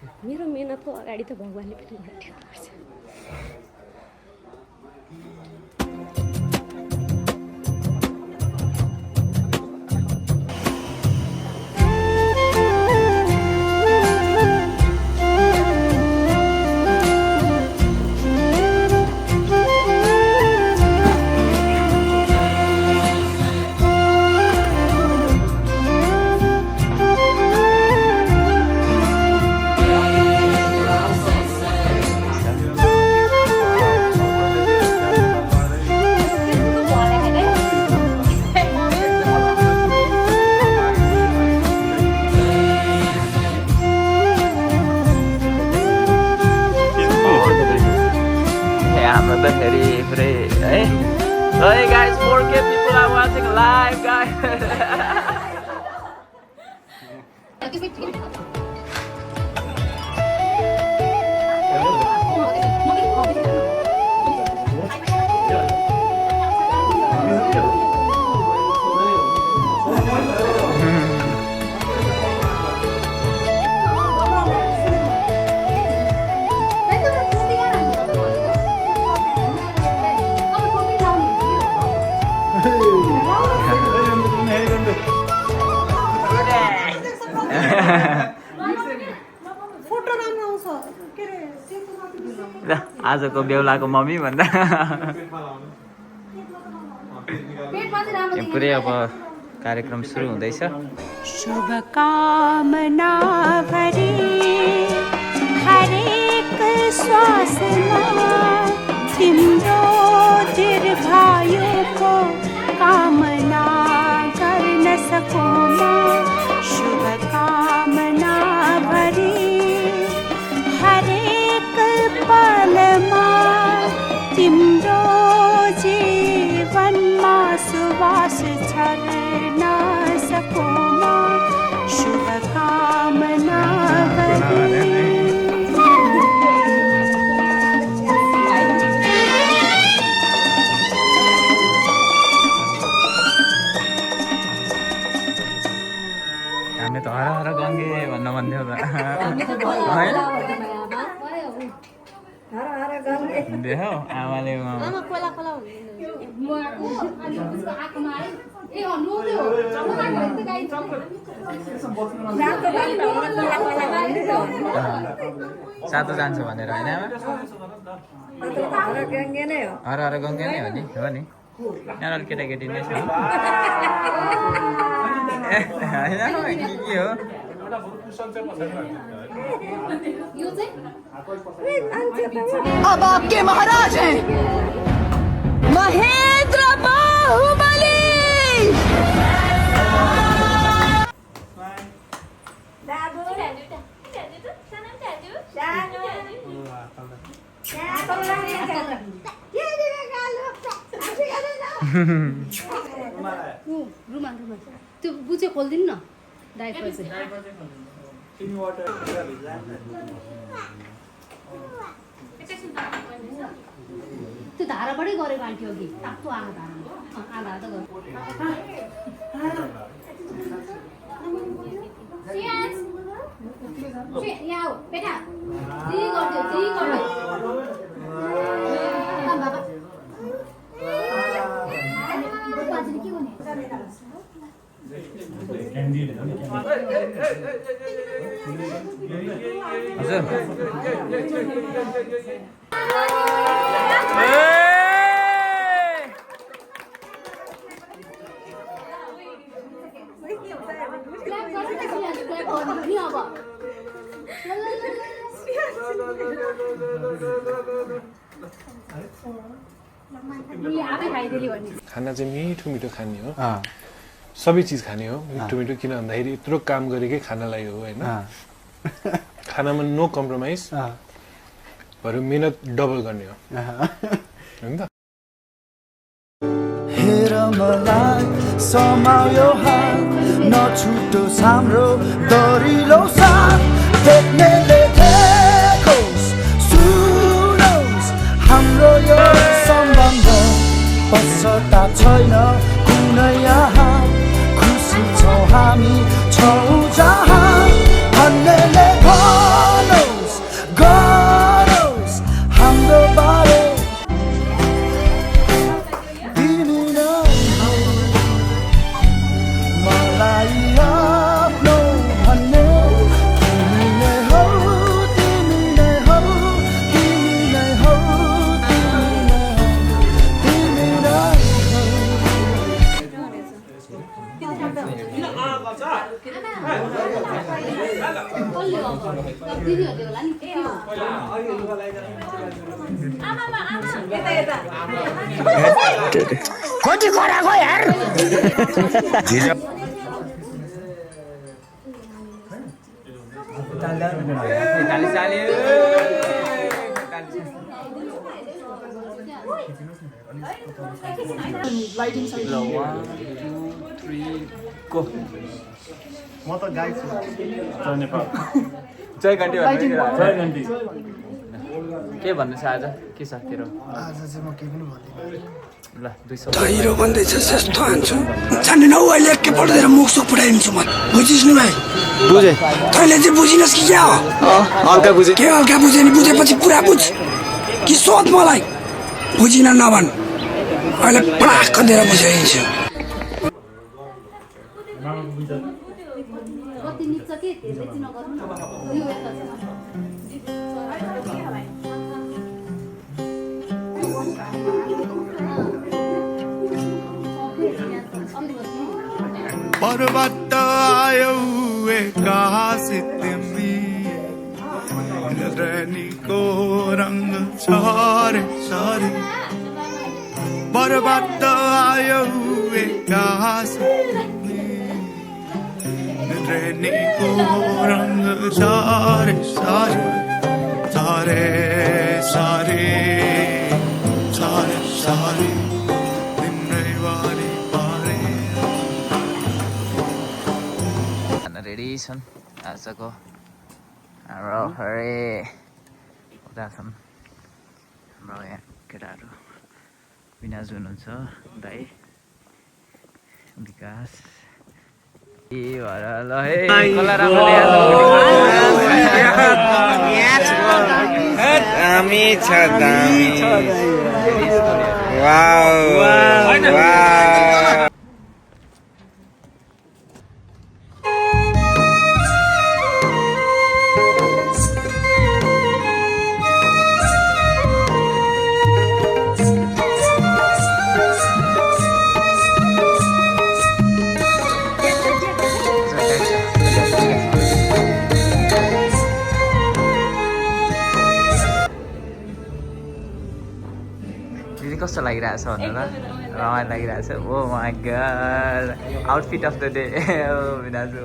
मेरो मेहनतको अगाडि त भगवानले पनि मलाई टेक्नुपर्छ। Hey guys, 4K people are watching live, guys. आजको बेहुलाको मम्मी भन्दा पुरै अब कार्यक्रम सुरु हुँदैछ। शुभकामना भरी हरेक श्वासमा तिम्रो दीर्घायुको कामना गर्न सकूँ। शुभकामना भरी हरेक पलमा तिम्रो जीवनमा सुवास छर्न सकूँ। शुभकामना भरी हामी त हर हर गङ्गे भन्न भन्थ्यो त देख्यौ आमाले सातो जान्छ भनेर होइन हर हर गङ्गे नै हो नि यहाँ केटाकेटी नै छ होइन के हो अब आपके महाराज हैं महेंद्र बाहुबली। रुमाल त्यो बुचे खोलिदिनु न डाइपर चाहिँ त्यो धाराबाटै गरेको आन्टी अघि तातो आधा धारा आधा गर्नु बेटा खाना चाहिँ मिठो मिठो खाने हो सबै चिज खाने हो मिठो मिठो किन भन्दाखेरि यत्रो काम गरेकै खानालाई हो होइन खानामा नो कम्प्रोमाइज बरु मेहनत डबल गर्ने हो होइन त हेर मलाई समायो हाल नछुटोस् हाम्रो दरिलो साथ देख्नेले देखोस् सुनोस् हाम्रो यो सम्बन्ध पश्चाताप छैन कुनै यहाँ खुसी छौँ हामी छौँ जहाँ भन्नेले भनोस् दिदीहरूले होला नि जय घन्टी के भन्नु छ आज के छ तेरो आज चाहिँ म केही पनि भन्दिनँ ल 200 हिरो भन्दैछ यस्तो हान्छु जान्ने नौ अहिले के पढ्दै मुख सुख फुटाइदिन्छु म बुझिस् नि भाइ बुझे तैँले चाहिँ बुझिनस् कि क्या हो हल्का बुझे के हल्का बुझे नि बुझेपछि पुरा बुझ कि सोध मलाई बुझिन नभन् अहिले पराख दिएर बुझाइदिन्छु कति निच्छ के धेरै चाहिँ नगर्नु न यो यता पर्वत आयो कहाँ से तिमी रैनीको रंग सारे सारे पर्वत आयो कहाँ से रैनीको रंग सारे सारे सारे सारे सारे सारे तिम्रै बारे बारे रेडी छन् आजको हाम्रो हरे उता छन् हाम्रो यहाँ केटाहरू विनाज हुनुहुन्छ दाइ विकास ए भएर ल है कसलाई राम्रो दामी छ दामी वाउ वाउ कस्तो लागिरहेछ भन्नु त रमाइलो लागिरहेछ oh my god outfit of the day oh विनाजु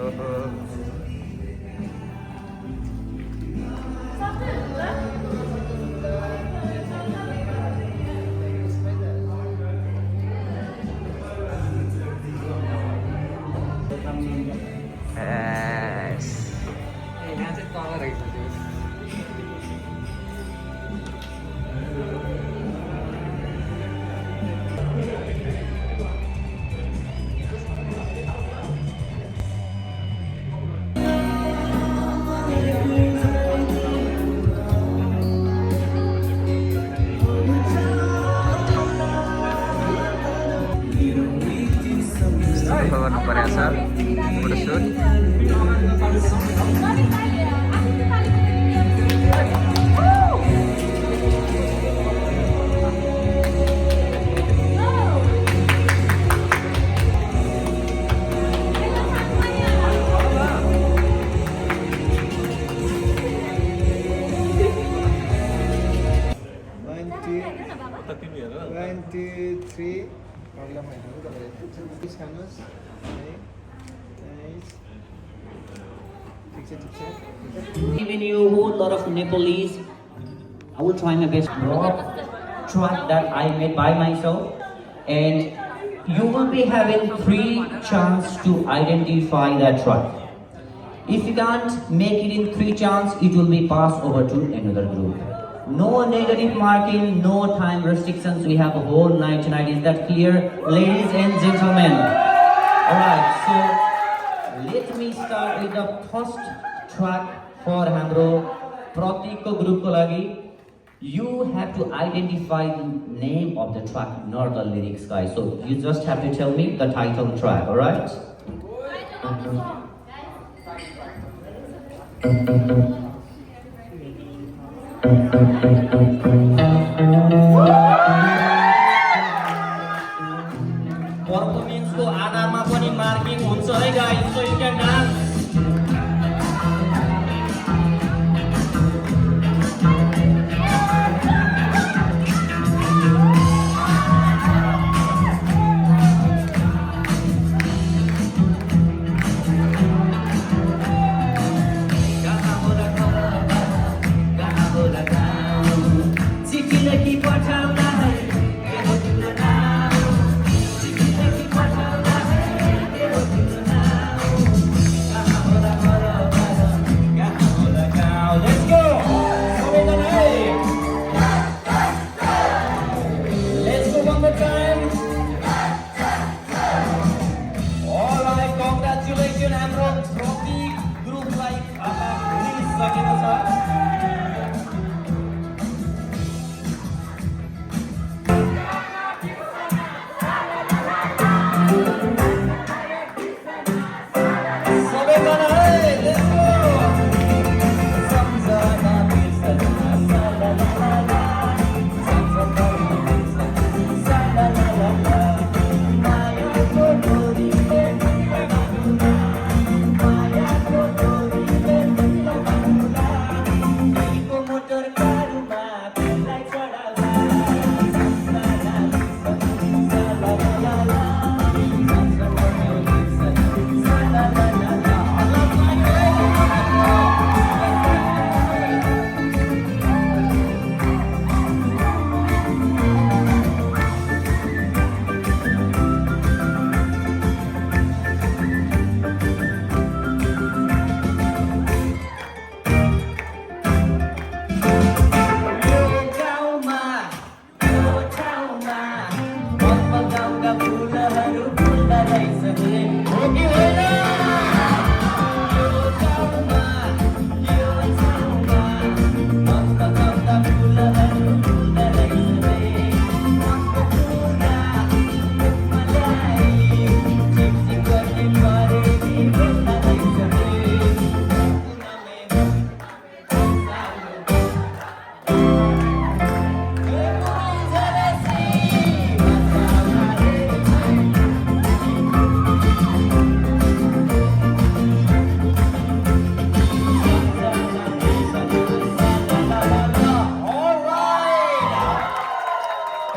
गर्नु परेको छ photoshoot Even you a lot of Nepalese, I will try my best track that I made by myself, and you will be having 3 chances to identify that track. If you can't make it in 3 chances, it will be passed over to another group. No negative marking, no time restrictions. We have a whole night tonight. Is that clear, ladies and gentlemen? Alright, so let me start with the first track for हाम्रो प्रतीकको ग्रुपको लागि. You have to identify the name of the track, not the lyrics, guys. So you just have to tell me the title track, alright? पर्फर्मेन्सको आधारमा पनि पनि marking हुन्छ है guys so you can dance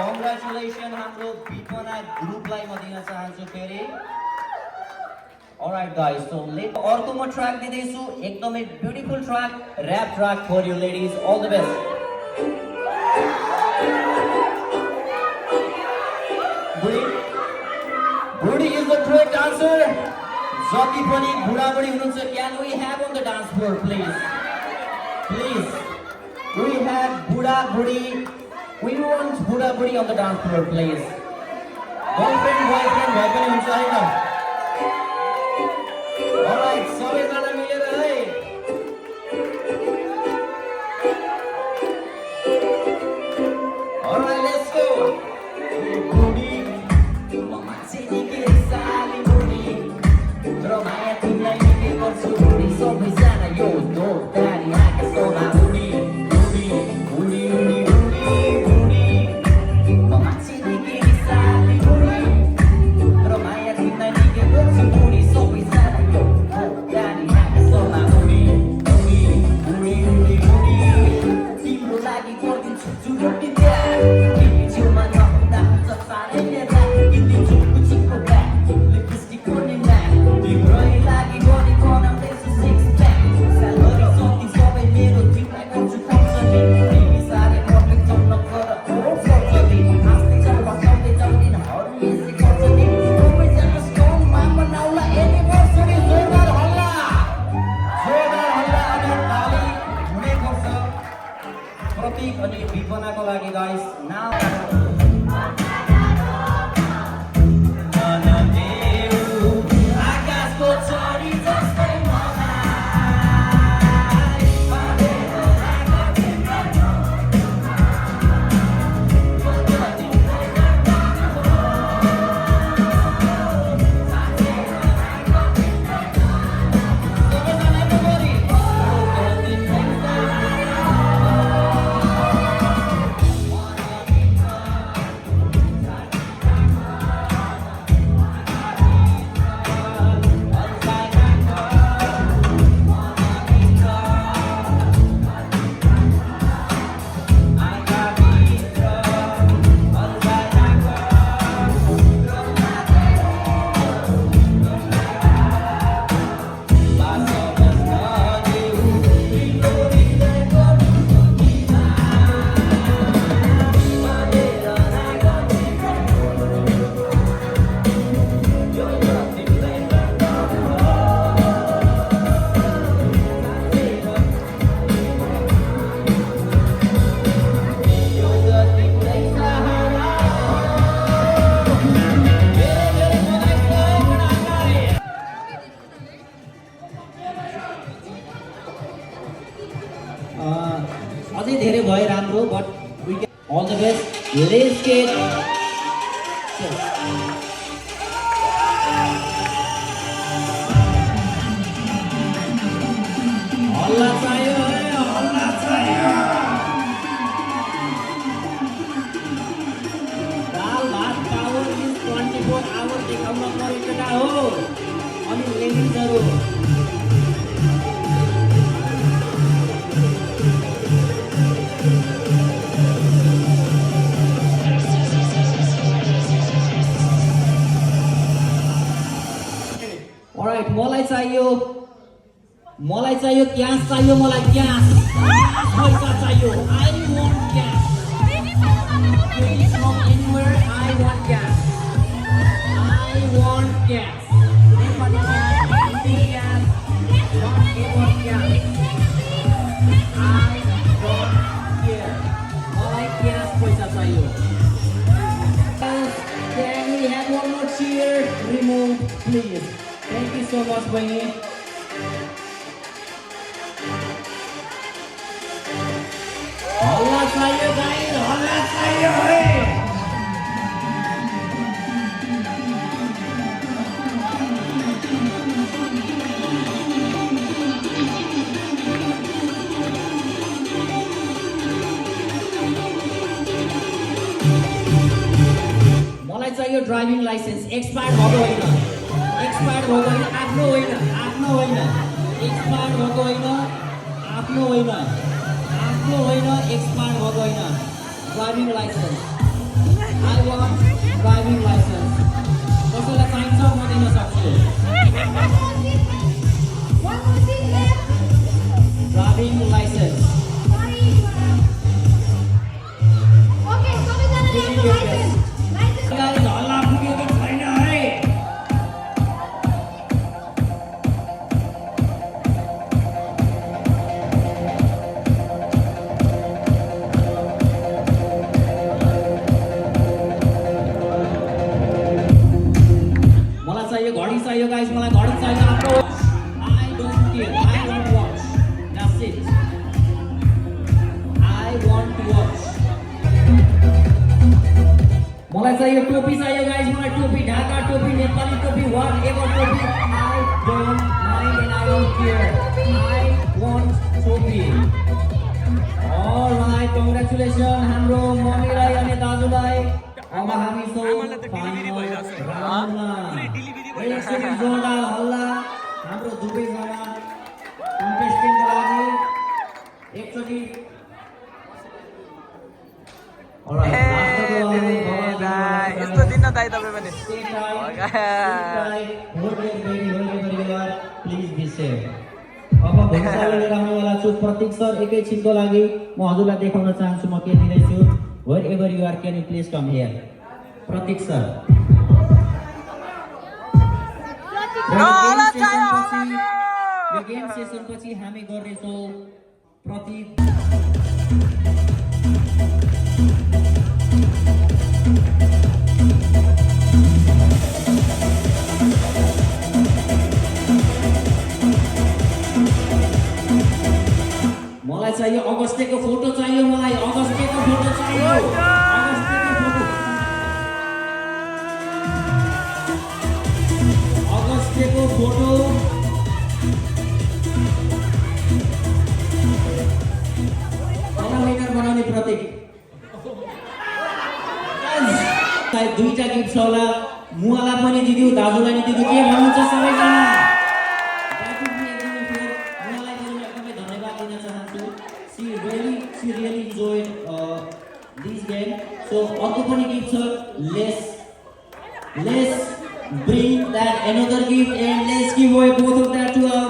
Congratulations हाम्रो बिपना ग्रुपलाई म दिन चाहन्छु फेरि Alright guys, so अर्को म ट्र्याक दिँदैछु एकदमै beautiful track rap track for you ladies all the best बुढी इज द ग्रेट डान्सर जति पनि बुढाबुढी हुनुहुन्छ can we have on the dance floor please we have बुढाबुढी We want Buddha Budi on the dance floor, please. Girlfriend, boyfriend, bhai pani huncha haina. Alright, sabai jana milera hai. Alright, let's go. Budi, mama chini ke sali budi. Tero maya timlai nike garchu budi. Sabai jana yo do tari haka sona budi. Mama chini ke sali budi. Tero maya timlai Let's get Allah saya, Allah saya. Daal bhat power is 24 hours देखाउन परेको हो अनि लेडिजहरु Alright, मलाई चाहियो gas चाहियो मलाई gas पैसा चाहियो I want gas Please from anywhere I want gas I want gas Anybody gas empty gas not able gas I don't care मलाई ग्यास पैसा चाहियो Can we have one more cheer remove please Thank you so much बहिनी हल्ला चाहियो guys हल्ला चाहियो है मलाई चाहियो ड्राइभिङ लाइसेन्स एक्सपायर भएको होइन एक्सपायर भएको होइन आफ्नो होइन एक्सपायर भएको होइन आफ्नो होइन एक्सपायर भएको होइन driving licence I want driving licence कसैलाई चाहिन्छ म दिन सक्छु ड्राइभिङ लाइसेन्स हल्ला पुगेको छैन है घडी चाहियो गाइस मलाई घडी चाहियो आफ्नो I don't care I want watch that's it I want to watch मलाई चाहियो टोपी चाहियो गाइस मलाई टोपी ढाका टोपी नेपाली टोपी whatever टोपी I don't mind and I don't care I want टोपी alright congratulations हाम्रो मम्मीलाई अनि दाजुलाई अब हामी सो एकचोटि जोरदार हल्ला हाम्रो दुवैजना कन्टेस्टेन्टको लागि एकचोटि यस्तो दिन दाइ तपाईँ पनि प्लिज बी सेफ अब भोलिसम्म लिएर आउनेवाला छु प्रतीक सर एकैछिनको लागि म हजुरलाई देखाउन चाहन्छु म के दिँदैछु wherever you are can you please come here Pratik sir यो गेम सेसन पछि हामी गर्नेछौँ प्रतीक मलाई चाहियो अगस्टेको फोटो चाहियो मलाई अगस्टेको फोटो चाहियो अगस्टेको फोटो विनर बनाउने प्रतीक सायद दुईटा गिफ्ट छ होला मुवालाई पनि दिदिउ दाजुलाई नि दिदिउ के भन्नुहुन्छ सबैजना she really enjoyed this game so अर्को पनि गिफ्ट छ let's bring that another gift and let's give away both of that to our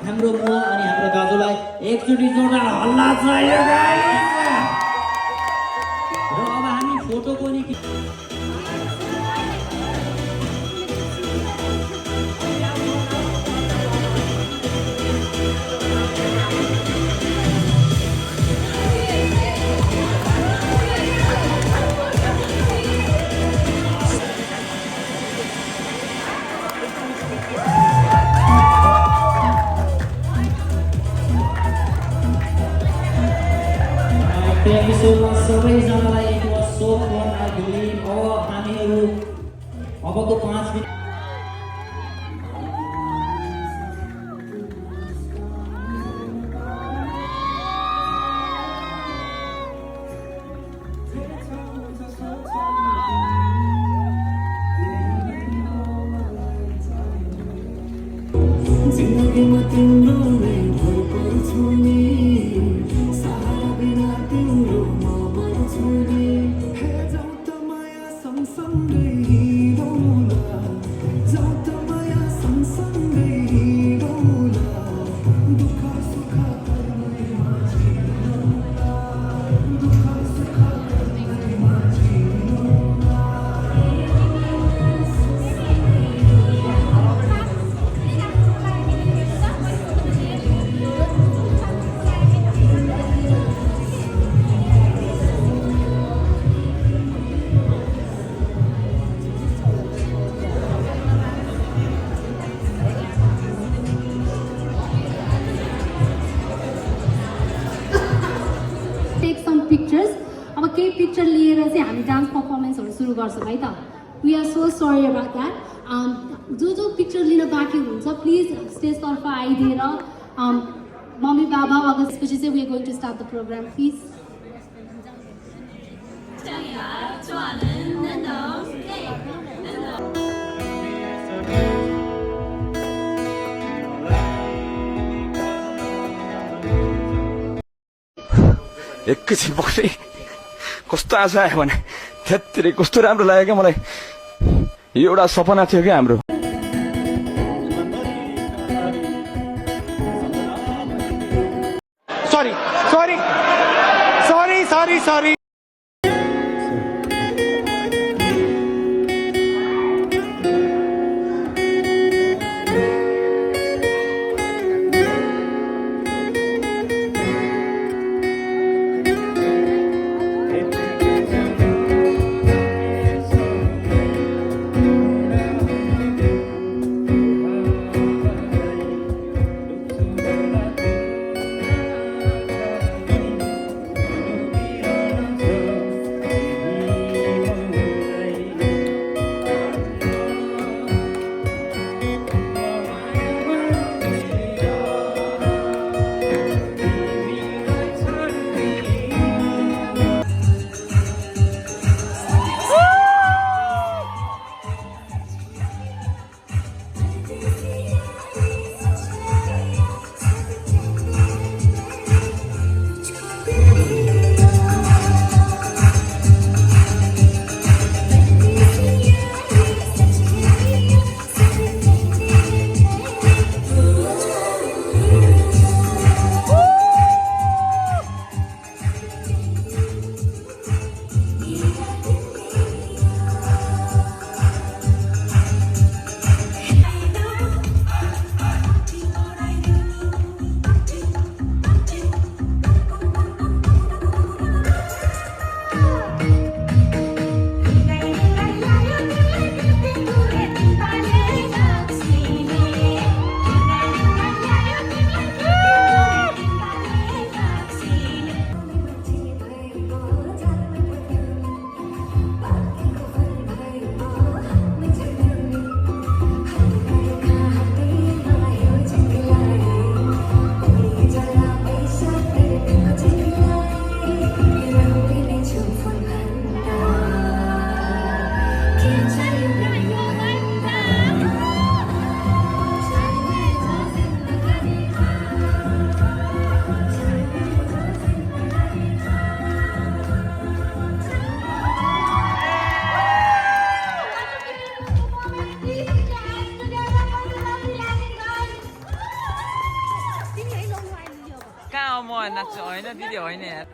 हाम्रो मुवा अनि हाम्रो दाजुलाई एकचोटि जोरदार हल्ला चाहियो गाइस र अब हामी फोटो पनि Thank you so much, it was so Take some pictures. अब केही पिक्चर लिएर चाहिँ हामी डान्स पर्फर्मेन्सहरू सुरु गर्छौँ है त. We are so sorry about that. जो पिक्चर लिन बाँकी हुन्छ प्लिज स्टेजतर्फ आइदिएर मम्मी बाबा अगर त्यसपछि चाहिँ we are going to start the program please. एकैछिन बक्सै कस्तो आशा आयो भने त्यत्तिरै कस्तो राम्रो लाग्यो क्या मलाई यो एउटा सपना थियो क्या हाम्रो सरी नाच्छु होइन दिदी होइन यार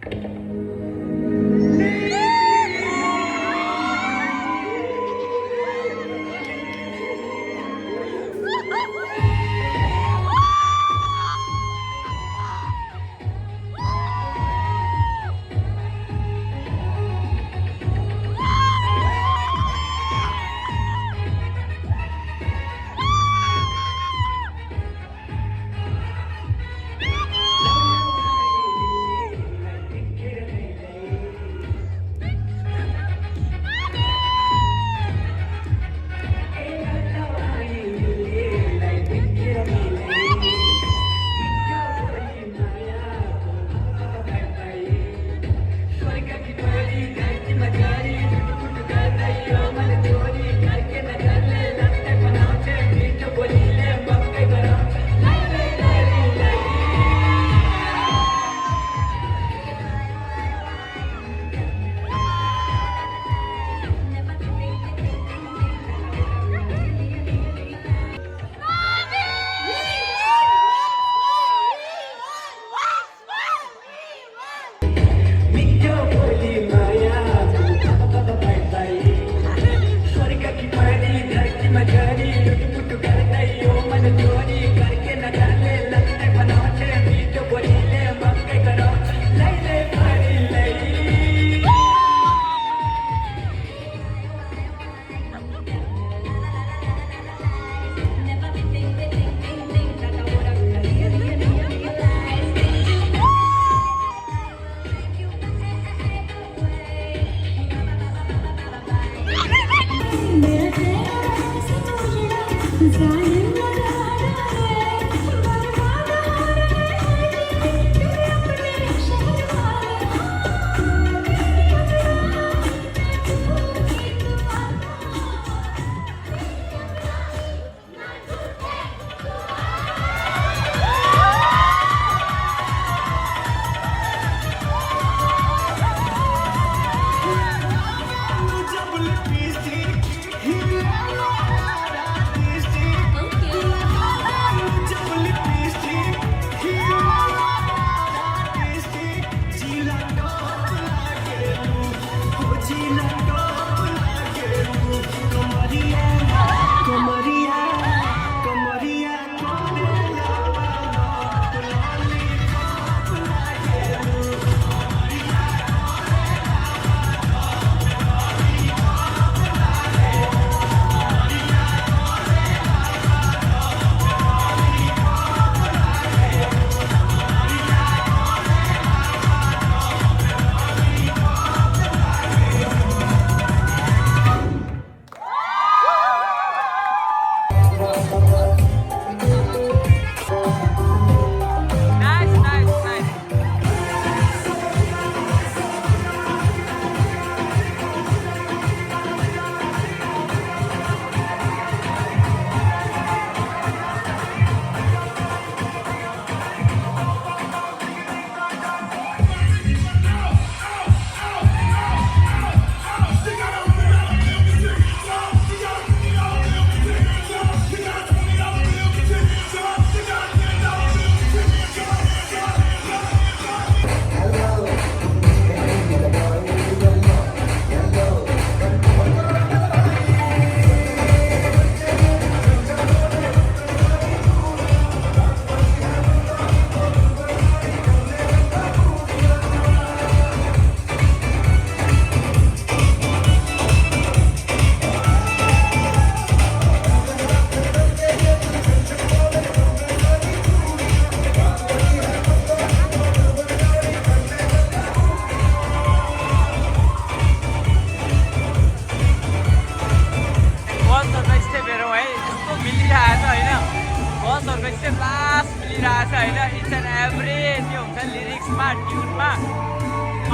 गजलहरूको चाहिँ लास्ट मिलिरहेछ होइन इट्स एन्ड एभ्री त्यो हुन्छ लिरिक्समा ट्युनमा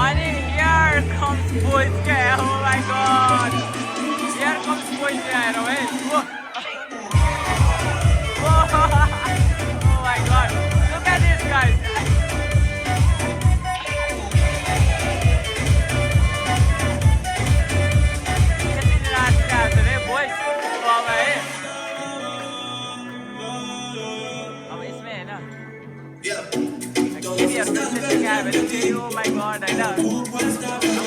अनि हियर कम्स बोइज क्या oh my god here comes boys आएर है Oh my god, look at this guys. कितनी रात के आते हैं boys, तो अब है। अब इसमें है ना? Give your business क्या है? Oh my god, है ना?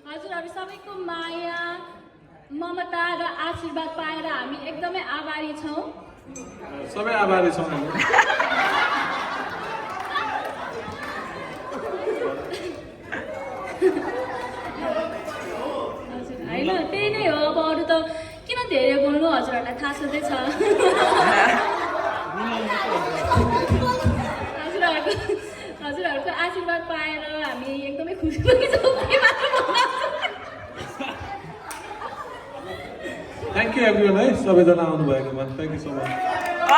हजुरहरू सबैको माया ममता र आशीर्वाद पाएर हामी एकदमै आभारी छौँ सबै आभारी छौँ हामी होइन त्यही नै हो अब अरू त किन धेरै बोल्नु हजुरहरूलाई थाहा छँदैछ हजुरहरूको आशीर्वाद पाएर हामी एकदमै खुसी पनि छौँ थ्याङ्क यू एभ्रिवान है सबैजना आउनुभएकोमा थ्याङ्क यू सो मच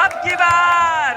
अब की बार